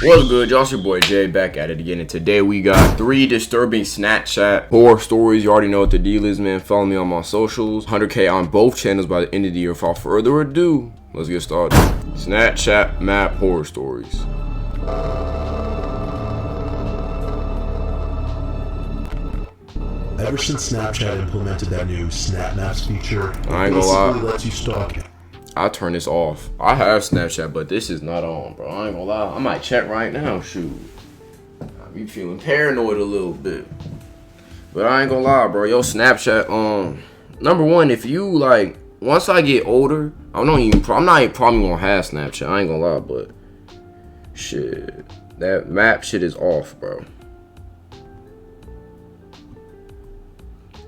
What's good, y'all? It's your boy Jay back at it again, and today we got 3 disturbing Snapchat horror stories. You already know what the deal is, man. Follow me on my socials. 100K on both channels by the end of the year. Without further ado, let's get started. Snapchat map horror stories. Ever since Snapchat implemented that new Snap Maps feature, I ain't it gonna lie. basically lets you stalk it. I'll turn this off. I have Snapchat, but this is not on, bro. I ain't gonna lie. I might check right now. Shoot. I be feeling paranoid a little bit. But I ain't gonna lie, bro. Yo, Snapchat, number one, if you, like, once I get older, I'm not even probably gonna have Snapchat. I ain't gonna lie, but shit. That map shit is off, bro.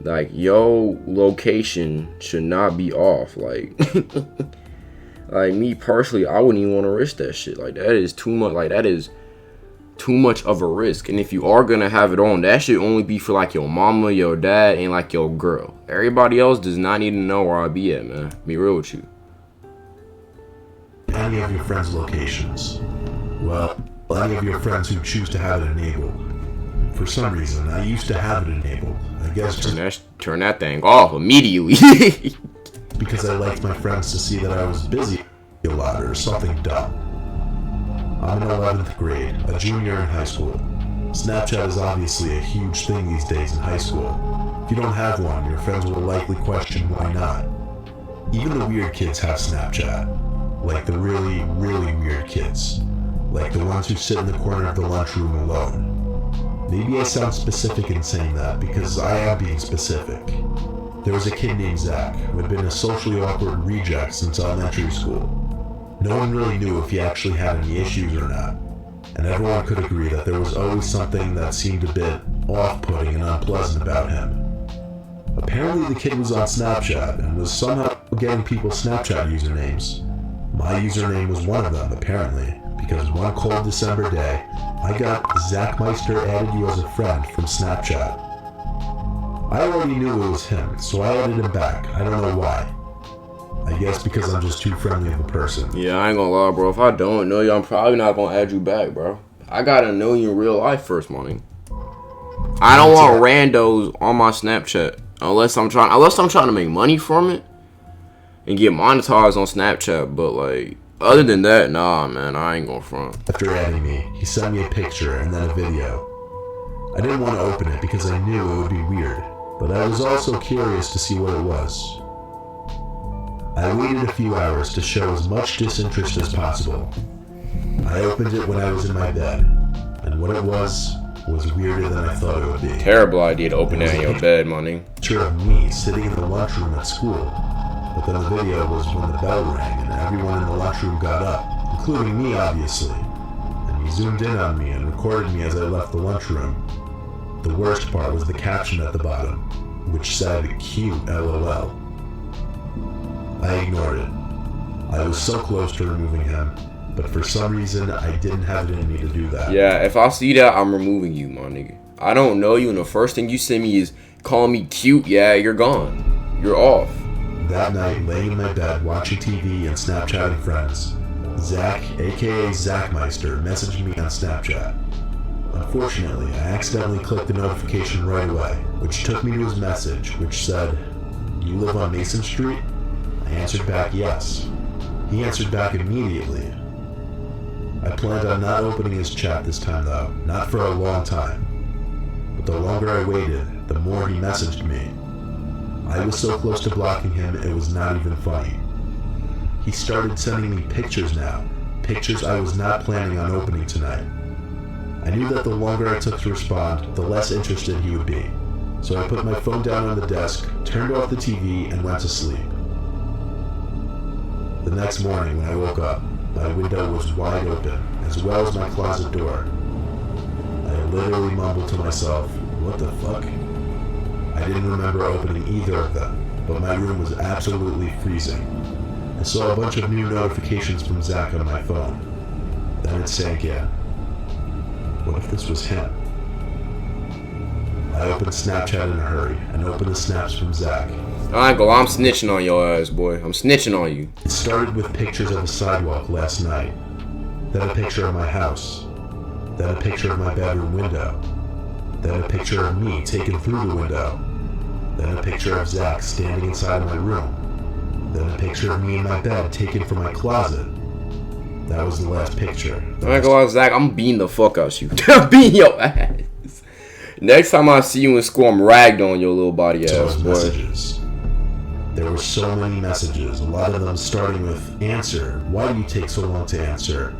Like, yo location should not be off. Like, like me personally, I wouldn't even want to risk that shit. Like, that is too much. Like, that is too much of a risk. And if you are gonna have it on, that should only be for like your mama, your dad, and like your girl. Everybody else does not need to know where I be at, man. Be real with you. Any of your friends' locations. Well, any of your friends who choose to have it enabled. For some reason, I used to have it enabled. I guess Turn that thing off immediately. because I liked my friends to see that I was busy a lot or something dumb. I'm in 11th grade, a junior in high school. Snapchat is obviously a huge thing these days in high school. If you don't have one, your friends will likely question why not. Even the weird kids have Snapchat. Like the really, really weird kids. Like the ones who sit in the corner of the lunchroom alone. Maybe I sound specific in saying that because I am being specific. There was a kid named Zach who had been a socially awkward reject since elementary school. No one really knew if he actually had any issues or not, and everyone could agree that there was always something that seemed a bit off-putting and unpleasant about him. Apparently the kid was on Snapchat and was somehow getting people's Snapchat usernames. My username was one of them, apparently, because one cold December day, I got Zach Meister added you as a friend from Snapchat. I already knew it was him, so I added him back. I don't know why. I guess because I'm just too friendly of a person. Yeah, I ain't gonna lie, bro. If I don't know you, I'm probably not gonna add you back, bro. I gotta know you in real life first, money. I don't want randos on my Snapchat unless I'm trying to make money from it and get monetized on Snapchat. But like, other than that, nah, man, I ain't gonna front. After adding me, he sent me a picture and then a video. I didn't want to open it because I knew it would be weird, but I was also curious to see what it was. I waited a few hours to show as much disinterest as possible. I opened it when I was in my bed, and what it was weirder than I thought it would be. Terrible idea to open it in your bed, money. Picture of me sitting in the lunchroom at school, but then the video was when the bell rang and everyone in the lunchroom got up, including me obviously, and he zoomed in on me and recorded me as I left the lunchroom. The worst part was the caption at the bottom, which said cute LOL. I ignored it. I was so close to removing him, but for some reason I didn't have it in me to do that. Yeah, if I see that, I'm removing you, my nigga. I don't know you, and the first thing you send me is calling me cute. Yeah, you're gone. You're off. That night, laying in my bed watching TV and Snapchatting friends, Zach, aka Zach Meister, messaged me on Snapchat. Unfortunately, I accidentally clicked the notification right away, which took me to his message, which said, "You live on Mason Street?" I answered back yes. He answered back immediately. I planned on not opening his chat this time though, not for a long time. But the longer I waited, the more he messaged me. I was so close to blocking him, it was not even funny. He started sending me pictures now, pictures I was not planning on opening tonight. I knew that the longer I took to respond, the less interested he would be. So I put my phone down on the desk, turned off the TV, and went to sleep. The next morning when I woke up, my window was wide open, as well as my closet door. I literally mumbled to myself, "What the fuck?" I didn't remember opening either of them, but my room was absolutely freezing. I saw a bunch of new notifications from Zach on my phone. Then it sank in. What if this was him? I opened Snapchat in a hurry and opened the snaps from Zach. I ain't gonna lie, I'm snitching on your ass, boy. I'm snitching on you. It started with pictures of a sidewalk last night, then a picture of my house, then a picture of my bedroom window, then a picture of me taken through the window, then a picture of Zach standing inside my room, then a picture of me in my bed taken from my closet. That was the last picture. I'm not gonna lie, Zach, I'm beating the fuck out you. I'm beating your ass. Next time I see you in school, I'm ragged on your little body ass, boy. Messages. There were so many messages, a lot of them starting with, "Answer, why do you take so long to answer?"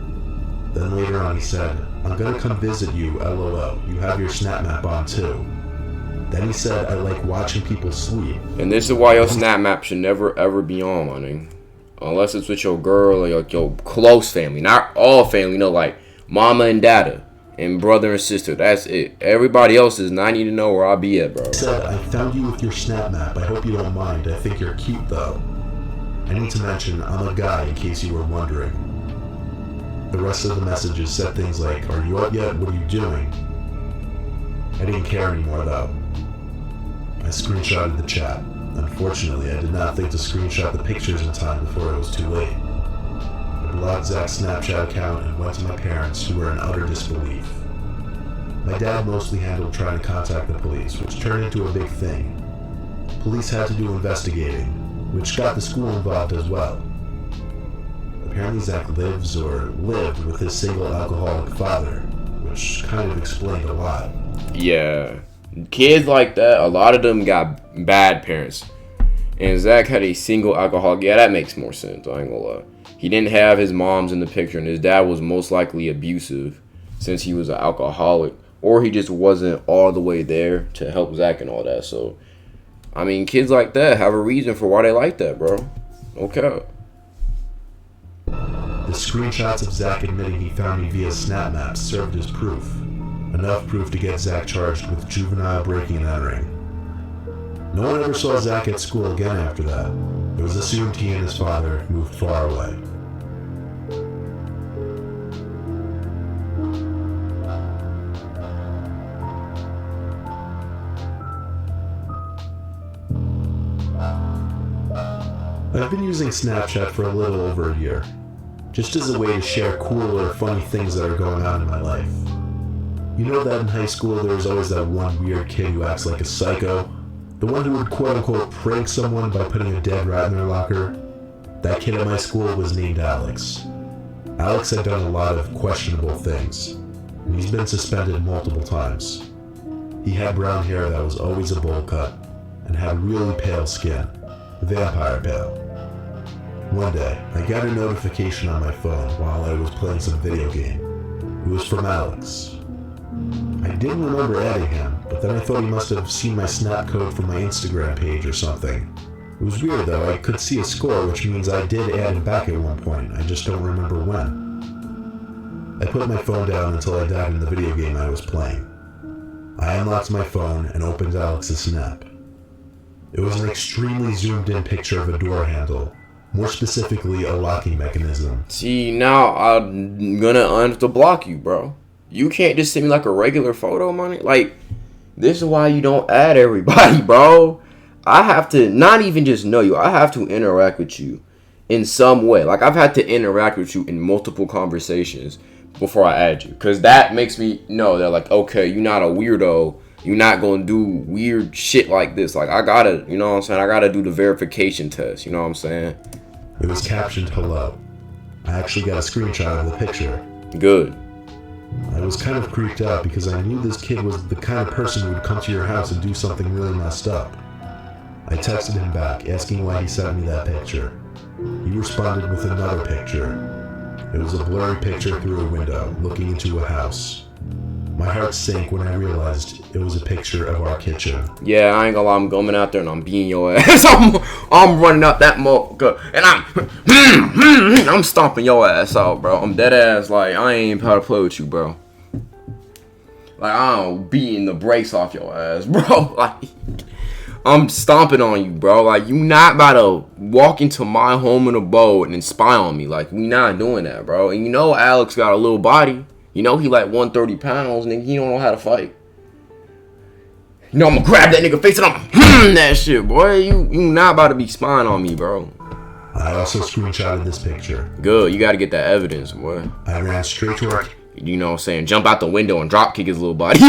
Then later on he said, "I'm gonna come visit you, LOL, you have your Snap Map on too." Then he said, "I like watching people sleep." And this is why your Snap Map should never ever be on, my nigga. Unless it's with your girl or your close family. Not all family, like mama and dada and brother and sister. That's it. Everybody else does not need to know where I'll be at, bro. He said, "I found you with your Snap Map. I hope you don't mind. I think you're cute though. I need to mention, I'm a guy in case you were wondering." The rest of the messages said things like, "Are you up yet? What are you doing?" I didn't care anymore though. I screenshotted the chat. Unfortunately, I did not think to screenshot the pictures in time before it was too late. I blocked Zach's Snapchat account and went to my parents, who were in utter disbelief. My dad mostly handled trying to contact the police, which turned into a big thing. Police had to do investigating, which got the school involved as well. Apparently Zach lives or lived with his single alcoholic father, which kind of explained a lot. Yeah. Kids like that, a lot of them got bad parents. And Zach had a single alcoholic. Yeah, that makes more sense. I ain't gonna lie. He didn't have his mom's in the picture, and his dad was most likely abusive since he was an alcoholic. Or he just wasn't all the way there to help Zach and all that. So, I mean, kids like that have a reason for why they like that, bro. Okay. The screenshots of Zach admitting he found me via SnapMap served as proof. Enough proof to get Zach charged with juvenile breaking and entering. No one ever saw Zach at school again after that. It was assumed he and his father moved far away. I've been using Snapchat for a little over a year, just as a way to share cool or funny things that are going on in my life. You know that in high school there was always that one weird kid who acts like a psycho? The one who would quote-unquote prank someone by putting a dead rat in their locker? That kid at my school was named Alex. Alex had done a lot of questionable things, and he's been suspended multiple times. He had brown hair that was always a bowl cut, and had really pale skin, vampire pale. One day, I got a notification on my phone while I was playing some video game. It was from Alex. I didn't remember adding him, but then I thought he must have seen my snap code from my Instagram page or something. It was weird though, I could see a score, which means I did add him back at one point, I just don't remember when. I put my phone down until I died in the video game I was playing. I unlocked my phone and opened Alex's snap. It was an extremely zoomed in picture of a door handle, more specifically a locking mechanism. See, now I'm gonna have to block you, bro. You can't just send me like a regular photo, money. Like, this is why you don't add everybody, bro. I have to not even just know you. I have to interact with you in some way. Like, I've had to interact with you in multiple conversations before I add you. Because that makes me know that, like, okay, you're not a weirdo. You're not going to do weird shit like this. Like, I got to, you know what I'm saying? I got to do the verification test. You know what I'm saying? It was captioned, "Hello." I actually got a screenshot of the picture. Good. I was kind of creeped out because I knew this kid was the kind of person who would come to your house and do something really messed up. I texted him back, asking why he sent me that picture. He responded with another picture. It was a blurry picture through a window, looking into a house. My heart sank when I realized it was a picture of our kitchen. Yeah, I ain't gonna lie, I'm going out there and I'm beating your ass. I'm running out that motherfucker and I'm stomping your ass out, bro. I'm dead ass, like, I ain't about to play with you, bro. Like, I'm beating the brakes off your ass, bro. Like, I'm stomping on you, bro. Like, you not about to walk into my home in a boat and spy on me. Like, we not doing that, bro. And you know Alex got a little body. You know he like 130 pounds, nigga. He don't know how to fight. You know I'm gonna grab that nigga face and I'm that shit, boy. You not about to be spying on me, bro. I also screenshotted this picture. Good. You gotta get that evidence, boy. I ran straight to our... you know what I'm saying, jump out the window and drop kick his little body.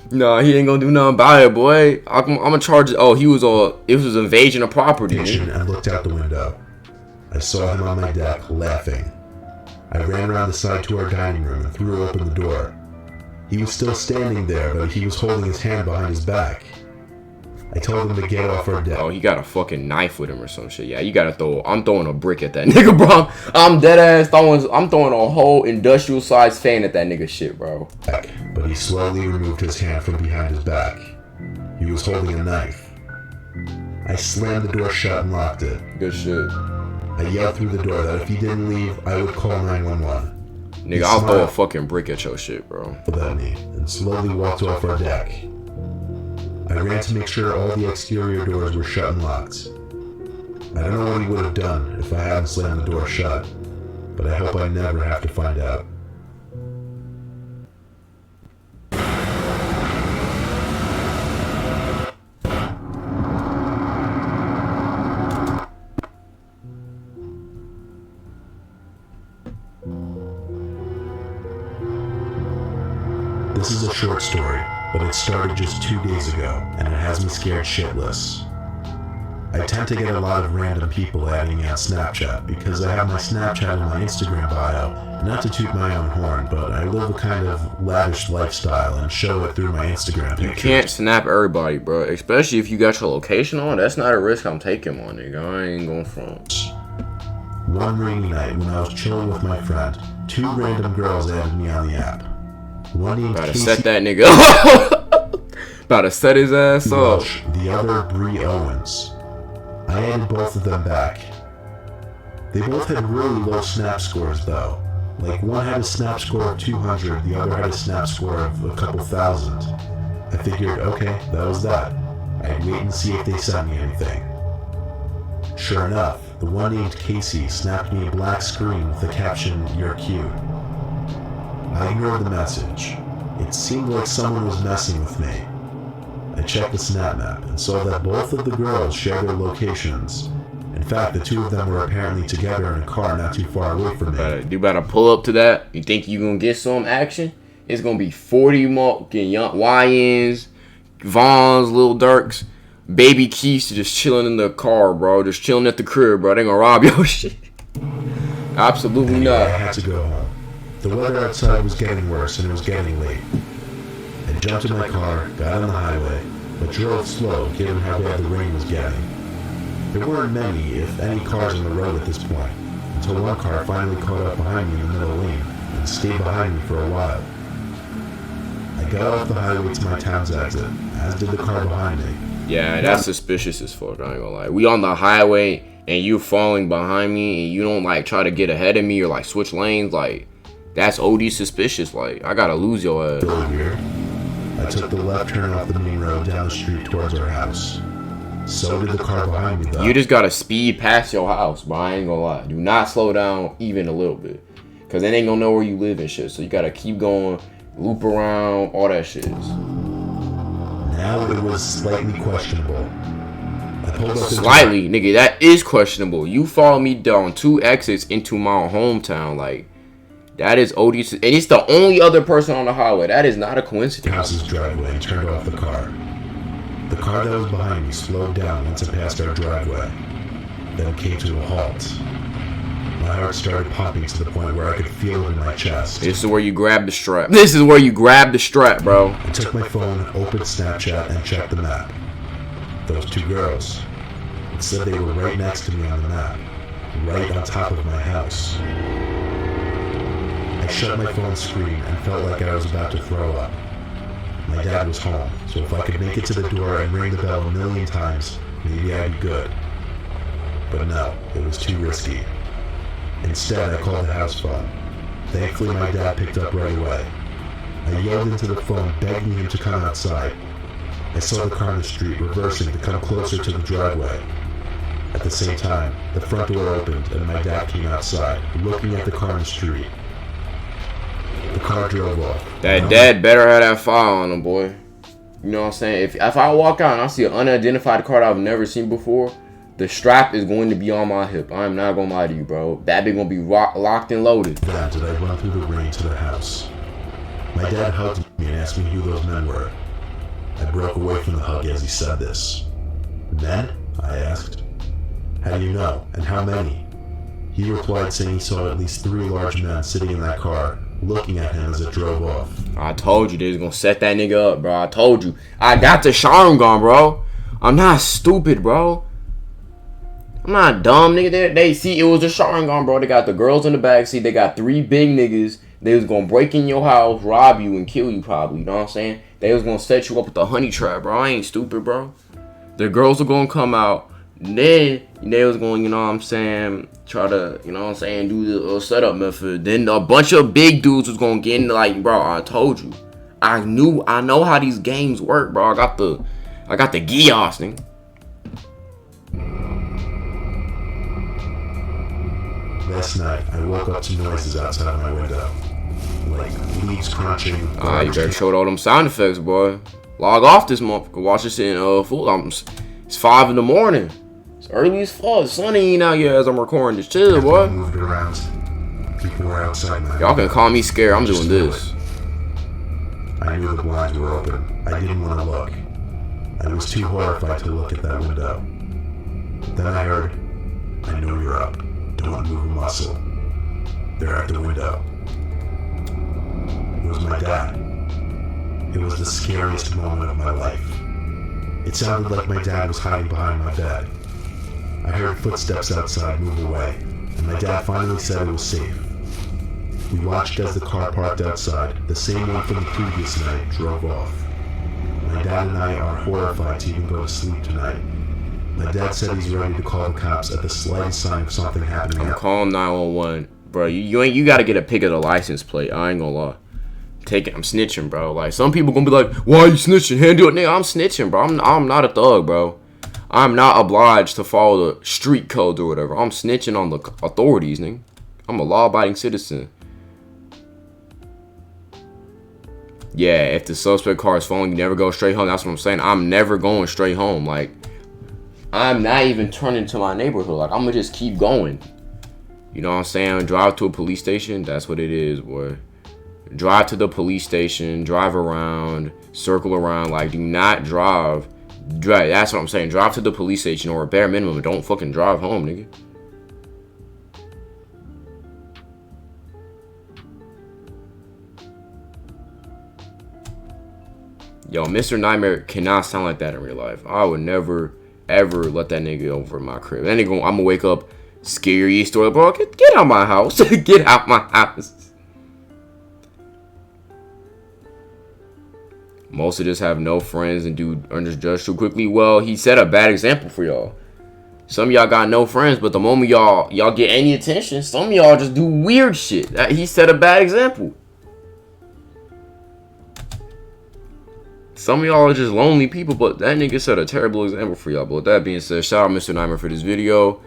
No, he ain't gonna do nothing about it, boy. I'm gonna charge it. Oh, it was invasion of property. I looked out the window. I saw him on my deck, laughing. I ran around the side to our dining room and threw open the door. He was still standing there, but he was holding his hand behind his back. I told him to get off our deck. Oh, he got a fucking knife with him or some shit. Yeah, you gotta I'm throwing a brick at that nigga, bro. I'm dead ass I'm throwing a whole industrial sized fan at that nigga shit, bro. But he slowly removed his hand from behind his back. He was holding a knife. I slammed the door shut and locked it. Good shit. I yelled through the door that if he didn't leave, I would call 911. Nigga, I'll throw a fucking brick at your shit, bro. At me and slowly walked off our deck. I ran to make sure all the exterior doors were shut and locked. I don't know what he would have done if I hadn't slammed the door shut, but I hope I never have to find out. This is a short story, but it started just 2 days ago, and it has me scared shitless. I tend to get a lot of random people adding me on Snapchat because I have my Snapchat in my Instagram bio. Not to toot my own horn, but I live a kind of lavish lifestyle and show it through my Instagram pictures. You can't snap everybody, bro. Especially if you got your location on. That's not a risk I'm taking, my nigga. I ain't going front. One rainy night when I was chilling with my friend, 2 random girls added me on the app. One named About to Casey set that nigga up. About to set his ass up. Welsh, the other Bree Owens. I added both of them back. They both had really low snap scores though. Like one had a snap score of 200, the other had a snap score of a couple thousand. I figured, okay, that was that. I'd wait and see if they sent me anything. Sure enough, the one named Casey snapped me a black screen with the caption, "You're cute." I ignored the message. It seemed like someone was messing with me. I checked the Snap Map and saw that both of the girls shared their locations. In fact, the 2 of them were apparently together in a car not too far away from me. You better pull up to that. You think you gonna get some action? It's gonna be 40 more young YNs, Vons, Lil Durks, Baby Keith just chilling in the car, bro. Just chilling at the crib, bro. They gonna rob your shit. Absolutely anyway, not. I had to go home. The weather outside was getting worse and it was getting late. I jumped in my car, got on the highway, but drove slow given how bad the rain was getting. There weren't many, if any, cars on the road at this point, until one car finally caught up behind me in the middle lane and stayed behind me for a while. I got off the highway to my town's exit, as did the car behind me. Yeah, that's suspicious as fuck, I ain't gonna lie. We on the highway and you falling behind me and you don't like try to get ahead of me or like switch lanes, like that's OD suspicious. Like I gotta lose your ass. Really weird. I took the left turn off the main road down the street towards our house. So did the car behind me though. You just gotta speed past your house, bro. I ain't gonna lie. Do not slow down even a little bit. Cause they ain't gonna know where you live and shit. So you gotta keep going, loop around, all that shit. Now it was slightly questionable. I pulled up Slightly, nigga, that is questionable. You follow me down 2 exits into my hometown, like that is OD, and it's the only other person on the highway. That is not a coincidence. House's driveway and turned off the car. The car that was behind me slowed down once it passed our driveway, then came to a halt. My heart started pumping to the point where I could feel it in my chest. This is where you grab the strap. This is where you grab the strap, bro. I took my phone, opened Snapchat, and checked the map. Those 2 girls. It said they were right next to me on the map, right on top of my house. I shut my phone screen and felt like I was about to throw up. My dad was home, so if I could make it to the door and ring the bell a million times, maybe I'd be good. But no, it was too risky. Instead, I called the house phone. Thankfully, my dad picked up right away. I yelled into the phone, begging him to come outside. I saw the car in the street reversing to come closer to the driveway. At the same time, the front door opened and my dad came outside, looking at the car in the street. The car drove off. That dad better have that file on him, boy. You know what I'm saying? If I walk out and I see an unidentified car that I've never seen before, The strap is going to be on my hip. I'm not gonna lie to you, bro. That bitch gonna be locked and loaded. Then did I run through the rain to their house. My dad hugged me and asked me who those men were. I broke away from the hug as he said this. Men? I asked. How do you know? And how many? He replied saying he saw at least 3 large men sitting in that car, looking at him as it drove off. I told you they was gonna set that nigga up, bro. I told you. I got the charm gun, bro. I'm not stupid, bro. I'm not dumb, nigga. They see it was a Sharingan, bro. They got the girls in the backseat. They got 3 big niggas. They was gonna break in your house, rob you, and kill you probably. You know what I'm saying? They was gonna set you up with the honey trap, bro. I ain't stupid, bro. The girls are gonna come out. Then they was going, you know what I'm saying, try to, you know what I'm saying, do the setup method. Then a bunch of big dudes was gonna get into, like, bro, I told you. I know how these games work, bro. I got the Gios, nigga. Last night, I woke up to noises outside my window. Like leaves crunching. You better show all them sound effects, boy. Log off this motherfucker. Watch this in full. It's 5 in the morning. It's early as fuck. The sun ain't out yet as I'm recording this. Chill, boy. Moved around. People were outside my Y'all can call me scared. I'm doing this. I knew the blinds were open. I didn't want to look. I was too horrified to look at that window. Then I heard, I know you're up. Don't move a muscle. They're at the window. It was my dad. It was the scariest moment of my life. It sounded like my dad was hiding behind my bed. I heard footsteps outside move away, and my dad finally said it was safe. We watched as the car parked outside, the same one from the previous night, drove off. My dad and I are horrified to even go to sleep tonight. My dad said he's ready to call the cops at the slightest sign of something happening. I'm calling 911, bro. You gotta get a pic of the license plate. I ain't gonna lie. I'm snitching, bro. Like, some people gonna be like, why are you snitching? Handle it, nigga. I'm snitching, bro. I'm not a thug, bro. I'm not obliged to follow the street codes or whatever. I'm snitching on the authorities, nigga. I'm a law-abiding citizen. Yeah, if the suspect car is following you, never go straight home. That's what I'm saying. I'm never going straight home. Like, I'm not even turning to my neighborhood. Like, I'm gonna just keep going. You know what I'm saying? Drive to a police station. That's what it is, boy. Drive to the police station. Drive around. Circle around. Like, do not drive. That's what I'm saying. Drive to the police station, or at bare minimum, don't fucking drive home, nigga. Yo, Mr. Nightmare cannot sound like that in real life. I would never, ever let that nigga over my crib. That nigga, I'm gonna wake up, scary story, bro. Get out my house. Get out my house. Most of just have no friends and do underjudge too quickly. Well, he set a bad example for y'all. Some of y'all got no friends, but the moment y'all get any attention, some of y'all just do weird shit. He set a bad example. Some of y'all are just lonely people, but that nigga set a terrible example for y'all. But with that being said, shout out Mr. Nightmare for this video.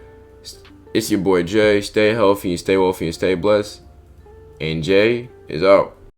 It's your boy Jay. Stay healthy and stay wealthy and stay blessed. And Jay is out.